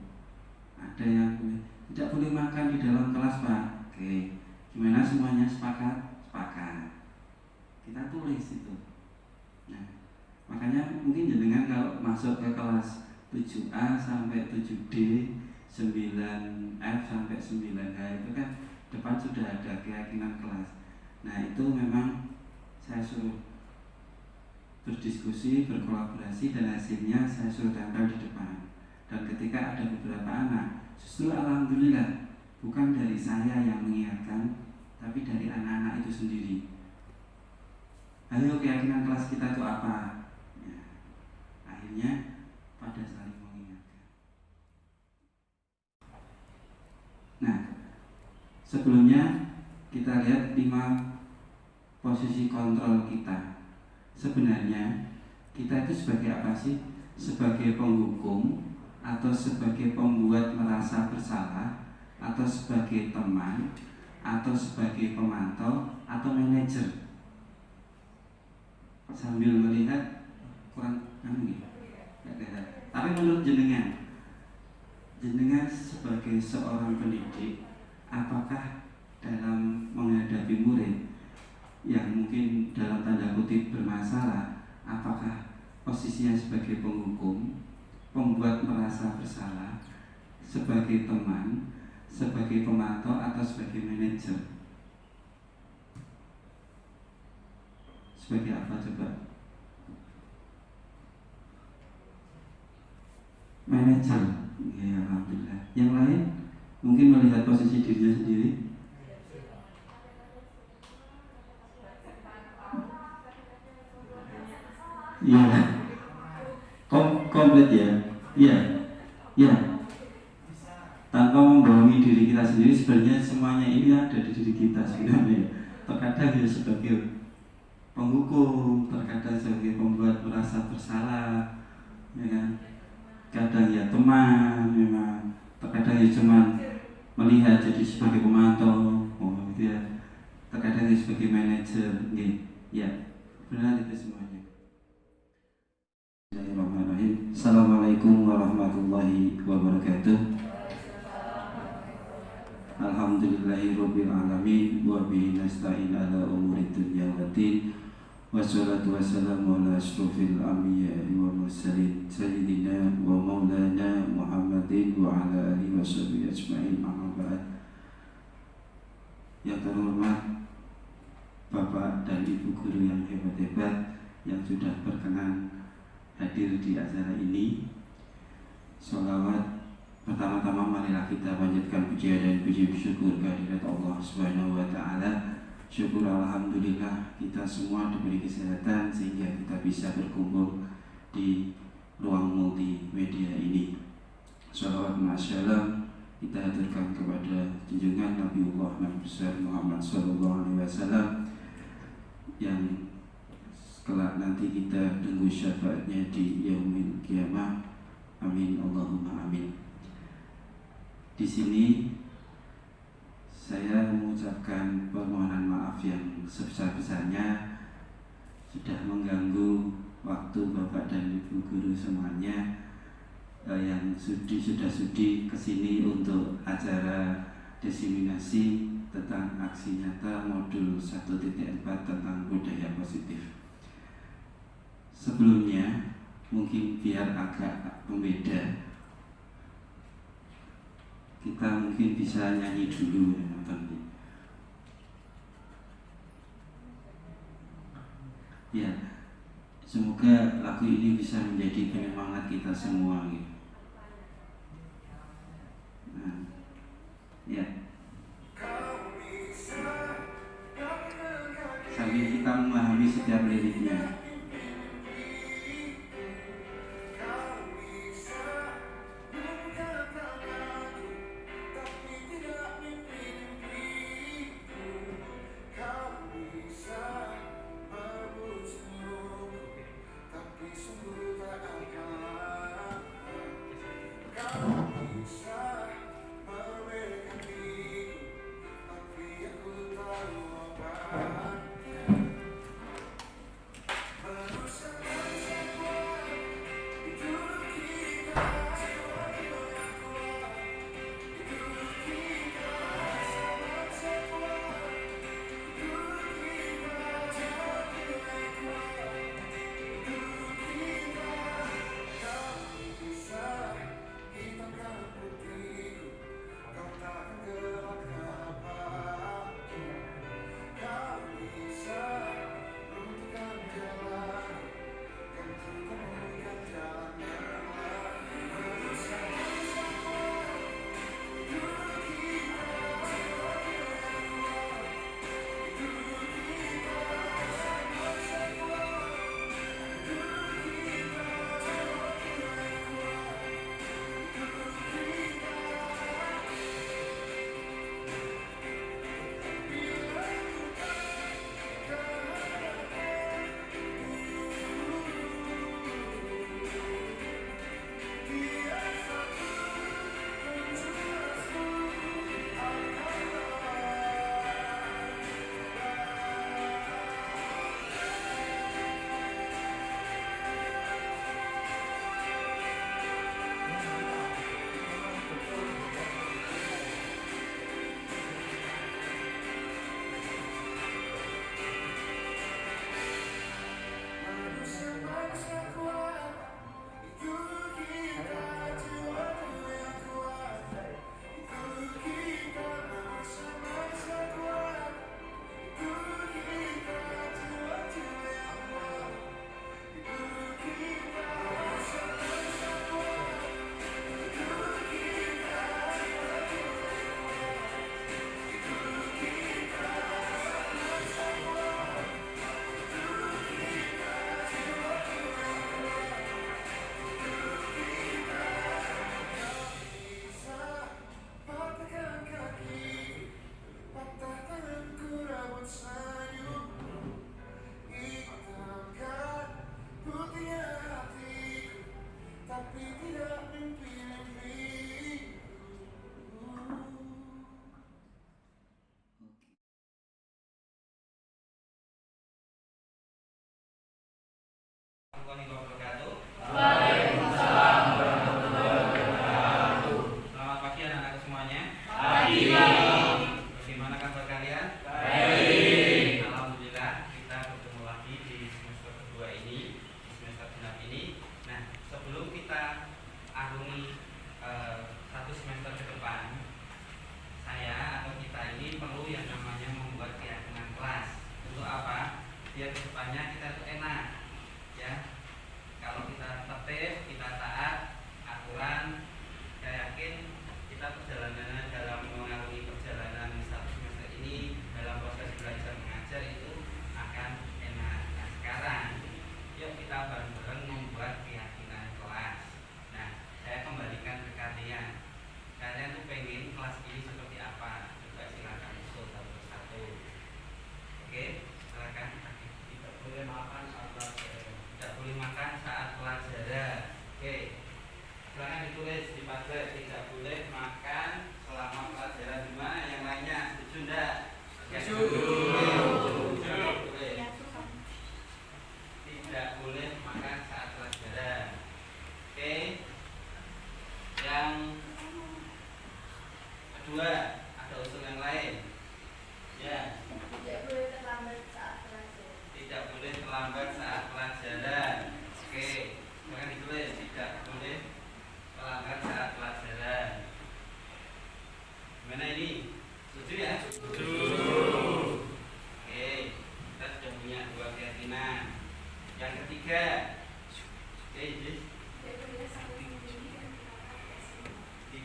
[SPEAKER 6] Ada yang tidak boleh makan di dalam kelas, Pak. Oke, gimana semuanya sepakat? Sepakat. Kita tulis itu. Nah, makanya mungkin jenengan kalau masuk ke kelas 7A sampai 7D, 9F sampai 9H itu kan depan sudah ada keyakinan kelas. Nah itu memang saya suruh berdiskusi, berkolaborasi, dan hasilnya saya suruh tempel di depan. Dan ketika ada beberapa anak, justru alhamdulillah bukan dari saya yang mengingatkan, tapi dari anak-anak itu sendiri. Ayo keyakinan kelas kita itu apa? Ya, akhirnya pada saling mengingatkan. Nah, sebelumnya kita lihat 5 posisi kontrol kita. Sebenarnya kita itu sebagai apa sih? Sebagai penghukum, atau sebagai pembuat merasa bersalah, atau sebagai teman, atau sebagai pemantau, atau manajer. Sambil melihat kurang gitu. Tapi menurut jenengan sebagai seorang pendidik, apakah dalam menghadapi murid yang mungkin dalam tanda kutip bermasalah, apakah posisinya sebagai penghukum, pembuat merasa bersalah, sebagai teman, sebagai pemantau, atau sebagai manajer? Sebagai apa coba? Manajer. Ya, alhamdulillah. Yang lain mungkin melihat posisi dirinya sendiri. Iya. Komplit ya. Iya. Iya. Tanpa membohongi diri kita sendiri, sebenarnya semuanya ini ada di diri kita sebenarnya. Terkadang ya sebagai penghukum, terkadang sebagai pembuat merasa bersalah, ya kan? Kadang ya teman, memang terkadang ya cuma melihat jadi sebagai pemantau, gitu ya. Terkadang ya sebagai manajer, gitu. Ya, benar itu semuanya. Bismillahirrahmanirrahim. Assalamualaikum warahmatullahi wabarakatuh. Alhamdulillahirabbil alamin wa bihi nasta'in ala umuri dunya waddin. Wassalatu wassalamu ala asyrofil anbiya'i wa mursalin sayyidina wa maulana Muhammadin wa ala alihi wa sahbihi ajma'in, amma ba'd. Yang terhormat Bapak dan Ibu guru yang hebat-hebat yang sudah berkenan hadir di acara ini, sholawat pertama-tama marilah kita panjatkan puja dan puji syukur kehadirat Allah Subhanahu wa taala. Syukur alhamdulillah kita semua diberi kesehatan sehingga kita bisa berkumpul di ruang multimedia ini. Shalawat ma'assalam kita haturkan kepada junjungan Nabiullah Nabi besar Muhammad sallallahu alaihi wasallam yang kelak nanti kita tunggu syafaatnya di yaumil kiamah. Amin Allahumma amin. Di sini saya mengucapkan permohonan maaf yang sebesar-besarnya sudah mengganggu waktu Bapak dan Ibu guru semuanya yang sudah sudi kesini untuk acara diseminasi tentang aksi nyata modul 1.4 tentang budaya positif. Sebelumnya mungkin biar agak pembeda, kita mungkin bisa nyanyi dulu ya, nonton. Ya, semoga lagu ini bisa menjadi penyemangat kita semua gitu. Nah, ya. Sambil kita memahami setiap liriknya.
[SPEAKER 3] Selamat pagi anak-anak semuanya. Pagi. Bagaimana kabar kalian? Baik. Alhamdulillah kita bertemu lagi di semester kedua ini, di semester genap ini. Nah, sebelum kita arungi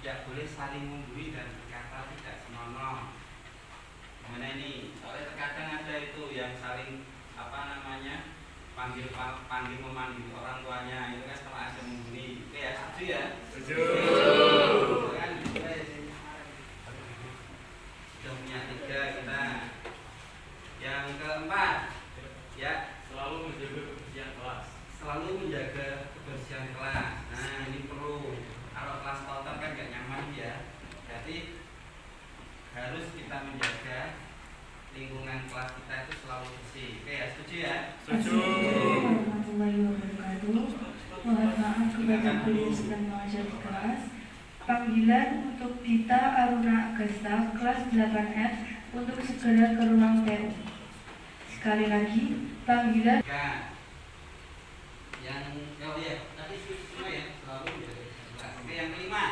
[SPEAKER 3] tidak boleh saling membuli dan berkata tidak senonoh. Gimana ini? Soalnya terkadang ada itu yang saling panggil memanggil orang tuanya, itu kan sama aja membuli. Oke ya, setuju ya? Setuju. Kan kita sudah punya 3 kita. Yang keempat, ya,
[SPEAKER 4] Selalu menjaga kebersihan kelas.
[SPEAKER 3] selalu menjaga kebersihan kelas. Nah, ini perlu. Kalau kelas kotor kan gak nyaman ya. Jadi harus kita menjaga lingkungan kelas kita itu selalu bersih. Oke ya, setuju ya?
[SPEAKER 8] Assalamualaikum warahmatullahi wabarakatuh. Mohon maaf kepada guru yang sedang mengajar di kelas. Panggilan untuk Dita Aruna Agasta kelas 8F untuk segera ke ruang TU. Sekali lagi, panggilan.
[SPEAKER 3] Yang tadi semua ya, selalu menjaga kelas. Oke, yang kelima.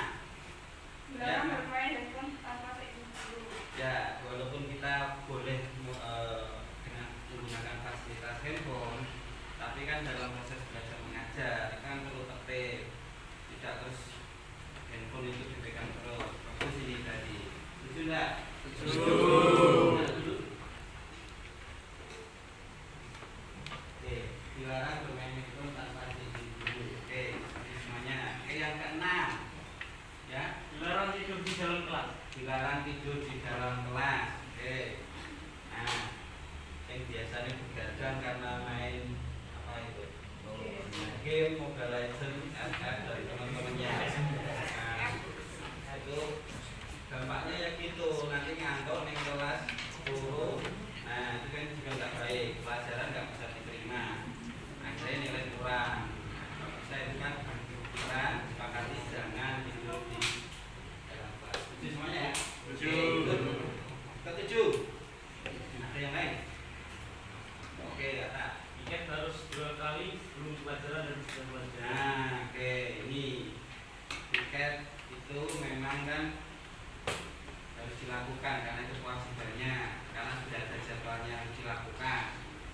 [SPEAKER 5] Dilarang bermain handphone tanpa seizin guru.
[SPEAKER 3] Ya, walaupun kita boleh dengan menggunakan fasilitas handphone, tapi kan dalam proses belajar mengajar kan perlu tertib, tidak terus handphone itu dipegang terus. Bagus ini tadi. Setuju enggak? Setuju. Oke, dilarang bermain handphone tanpa izin guru. Oke, ini semuanya. Oke, yang keenam, ya.
[SPEAKER 4] Dilarang tidur di dalam kelas.
[SPEAKER 3] Dilarang tidur di dalam kelas. Oke. Nah, yang biasanya begadang karena main apa itu? Game Mobile Legends FF dari teman-temannya. Nah, itu dampaknya ya gitu. Nanti ngantuk nih kelas guru. Nah, itu kan juga nggak baik. Pelajaran nggak bisa diterima. Akhirnya nilai kurang. Nah, saya itu kan kita sepakati jangan tidur di dalam kelas. Setuju semuanya ya? Setuju. Ketujuh. Ada yang lain? Oke, kata.
[SPEAKER 4] Tiket harus 2 kali sebelum pelajaran dan setelah pelajaran.
[SPEAKER 3] Nah, oke, ini tiket itu memang kan harus dilakukan karena itu kewajibannya, karena sudah ada jadwalnya harus dilakukan.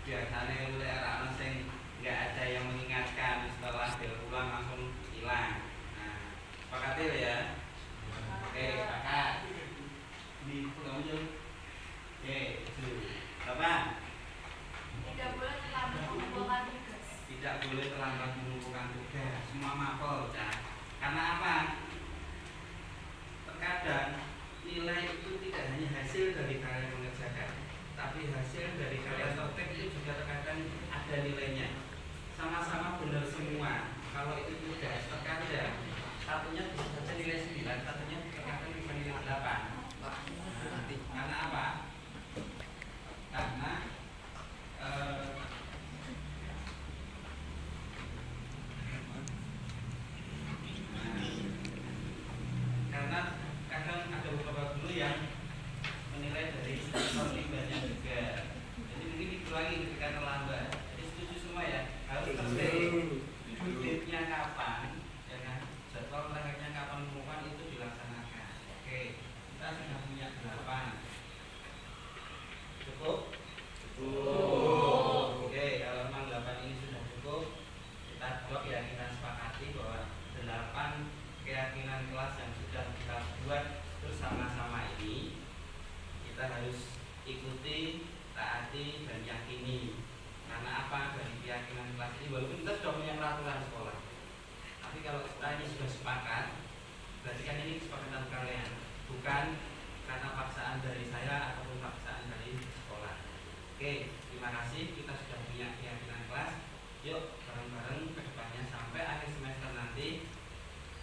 [SPEAKER 3] Biasanya oleh anak-anak yang nggak ada yang mengingatkan, setelah bel pulang langsung hilang. Nah, sepakati ya. Oke, kakak. Ini kamu jauh. Oke, itu. Bapak.
[SPEAKER 5] Tidak boleh terlambat mengumpulkan tugas.
[SPEAKER 3] Tidak boleh terlambat mengumpulkan tugas. Semua mapel, ya. Karena apa? Terkadang nilai itu tidak hanya hasil dari kalian mengerjakan, tapi hasil dari kalian praktek itu juga terkadang ada nilainya. Sama-sama benar semua. Kalau itu tugas, terkadang satunya bisa saja nilai 9, satunya terkadang bisa nilai 8. Karena apa? Karena karena kadang ada beberapa guru yang menilai dari faktor limbahnya juga. Jadi mungkin itu lagi ketika terlambat. Jadi setuju semua ya, harus tertib. Date-nya kapan, ya kan? Jadwal terakhirnya kapan pengumuman itu dilaksanakan. Oke, kita sudah punya 8. Cukup? Cukup. Oke, kalau memang 8 ini sudah cukup, kita blok ya, kita sepakati bahwa 8 keyakinan kelas yang sudah kita buat bersama-sama ini kita harus ikuti, taati, dan yakini. Karena apa? Dari keyakinan kelas ini, walaupun kita sudah punya peraturan sekolah, tapi kalau kita ini sudah sepakat, berarti kan ini kesepakatan kalian, bukan karena paksaan dari saya ataupun paksaan dari sekolah. Oke, terima kasih. Kita sudah punya keyakinan kelas. Yuk bareng-bareng ke depannya sampai akhir semester nanti,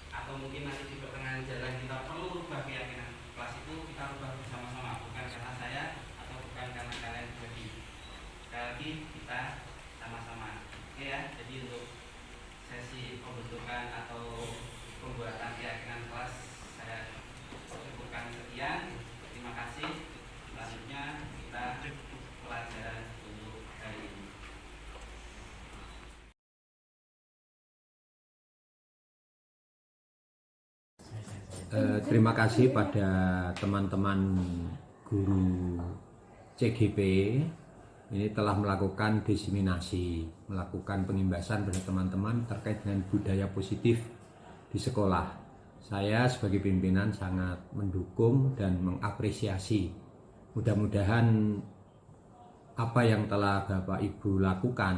[SPEAKER 3] atau mungkin nanti di pertengahan jalan kita perlu rubah keyakinan kelas itu, kita rubah bersama-sama, bukan karena saya atau bukan karena kalian pribadi. Sekali lagi kita sama-sama. Oke ya, jadi untuk sesi pembentukan atau pembuatan keyakinan kelas saya cukupkan sekian. Terima kasih. Selanjutnya kita pelajaran untuk hari ini.
[SPEAKER 1] Terima kasih pada teman-teman guru CGP ini telah melakukan diseminasi, melakukan pengimbasan pada teman-teman terkait dengan budaya positif di sekolah. saya sebagai pimpinan sangat mendukung dan mengapresiasi. Mudah-mudahan apa yang telah Bapak Ibu lakukan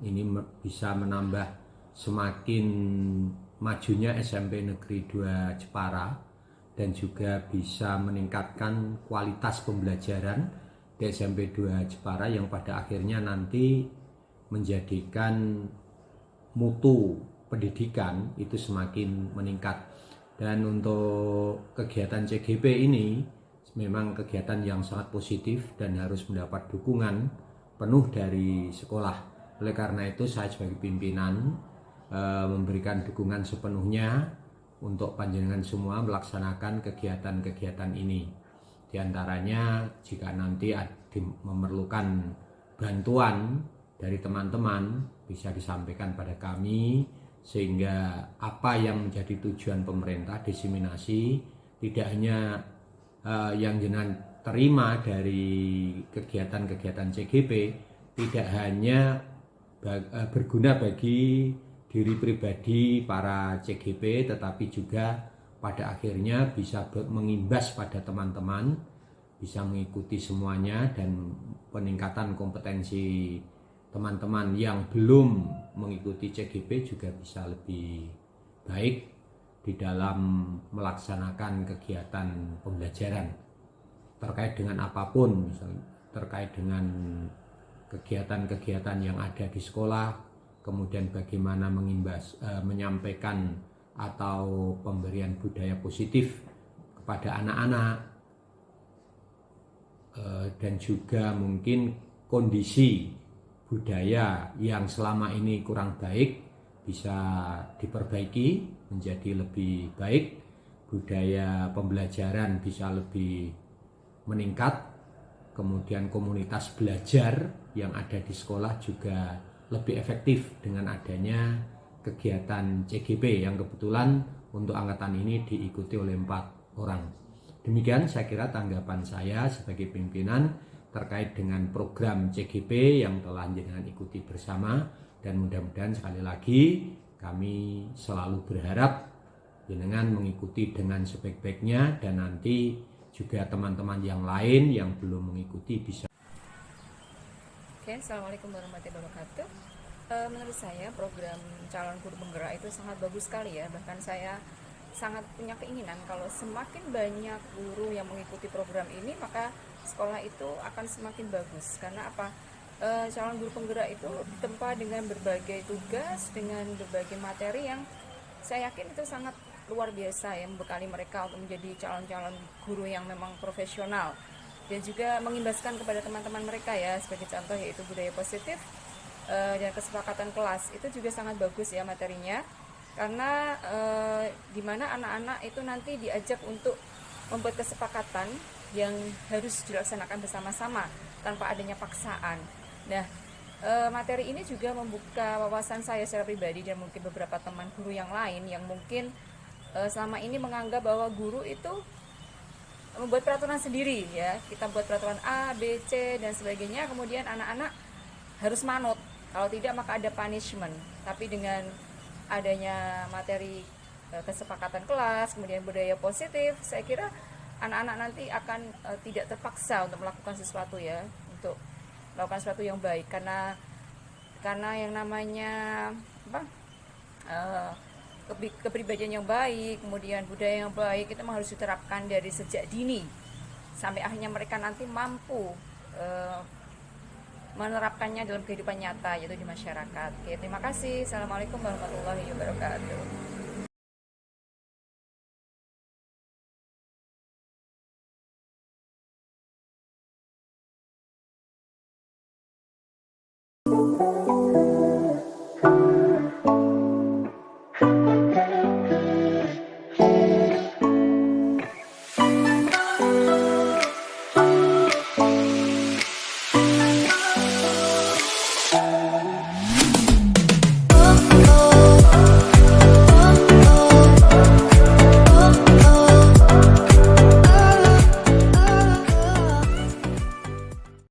[SPEAKER 1] ini bisa menambah semakin majunya SMP Negeri 2 Jepara dan juga bisa meningkatkan kualitas pembelajaran di SMP 2 Jepara yang pada akhirnya nanti menjadikan mutu pendidikan itu semakin meningkat. Dan untuk kegiatan CGP ini memang kegiatan yang sangat positif dan harus mendapat dukungan penuh dari sekolah. Oleh karena itu saya sebagai pimpinan memberikan dukungan sepenuhnya untuk panjenengan semua melaksanakan kegiatan-kegiatan ini. Di antaranya jika nanti memerlukan bantuan dari teman-teman bisa disampaikan pada kami, sehingga apa yang menjadi tujuan pemerintah diseminasi tidak hanya yang jenengan terima dari kegiatan-kegiatan CGP tidak hanya berguna bagi diri pribadi para CGP, tetapi juga pada akhirnya bisa mengimbas pada teman-teman, bisa mengikuti semuanya, dan peningkatan kompetensi teman-teman yang belum mengikuti CGP juga bisa lebih baik di dalam melaksanakan kegiatan pembelajaran terkait dengan apapun, misalnya terkait dengan kegiatan-kegiatan yang ada di sekolah, kemudian bagaimana menyampaikan atau pemberian budaya positif kepada anak-anak, dan juga mungkin kondisi budaya yang selama ini kurang baik bisa diperbaiki menjadi lebih baik, budaya pembelajaran bisa lebih meningkat, kemudian komunitas belajar yang ada di sekolah juga lebih efektif dengan adanya kegiatan CGP yang kebetulan untuk angkatan ini diikuti oleh 4 orang. Demikian saya kira tanggapan saya sebagai pimpinan terkait dengan program CGP yang telah jenengan ikuti bersama, dan mudah-mudahan sekali lagi kami selalu berharap jenengan mengikuti dengan sebaik-baiknya dan nanti juga teman-teman yang lain yang belum mengikuti bisa.
[SPEAKER 9] Oke, Assalamualaikum warahmatullahi wabarakatuh. Menurut saya program calon guru penggerak itu sangat bagus sekali ya, bahkan saya sangat punya keinginan kalau semakin banyak guru yang mengikuti program ini maka sekolah itu akan semakin bagus. Karena apa? Calon guru penggerak itu ditempa dengan berbagai tugas, dengan berbagai materi yang saya yakin itu sangat luar biasa ya, membekali mereka untuk menjadi calon-calon guru yang memang profesional, dan juga mengimbaskan kepada teman-teman mereka ya, sebagai contoh yaitu budaya positif dan kesepakatan kelas. Itu juga sangat bagus ya materinya, karena dimana anak-anak itu nanti diajak untuk membuat kesepakatan yang harus dilaksanakan bersama-sama tanpa adanya paksaan. Nah, materi ini juga membuka wawasan saya secara pribadi dan mungkin beberapa teman guru yang lain yang mungkin selama ini menganggap bahwa guru itu membuat peraturan sendiri ya. Kita buat peraturan A, B, C dan sebagainya, kemudian anak-anak harus manut. Kalau tidak maka ada punishment. Tapi dengan adanya materi kesepakatan kelas, kemudian budaya positif, saya kira anak-anak nanti akan tidak terpaksa untuk melakukan sesuatu ya, untuk melakukan sesuatu yang baik, karena yang namanya kepribadian yang baik, kemudian budaya yang baik itu memang harus diterapkan dari sejak dini sampai akhirnya mereka nanti mampu menerapkannya dalam kehidupan nyata, yaitu di masyarakat. Oke, terima kasih. Assalamualaikum warahmatullahi wabarakatuh.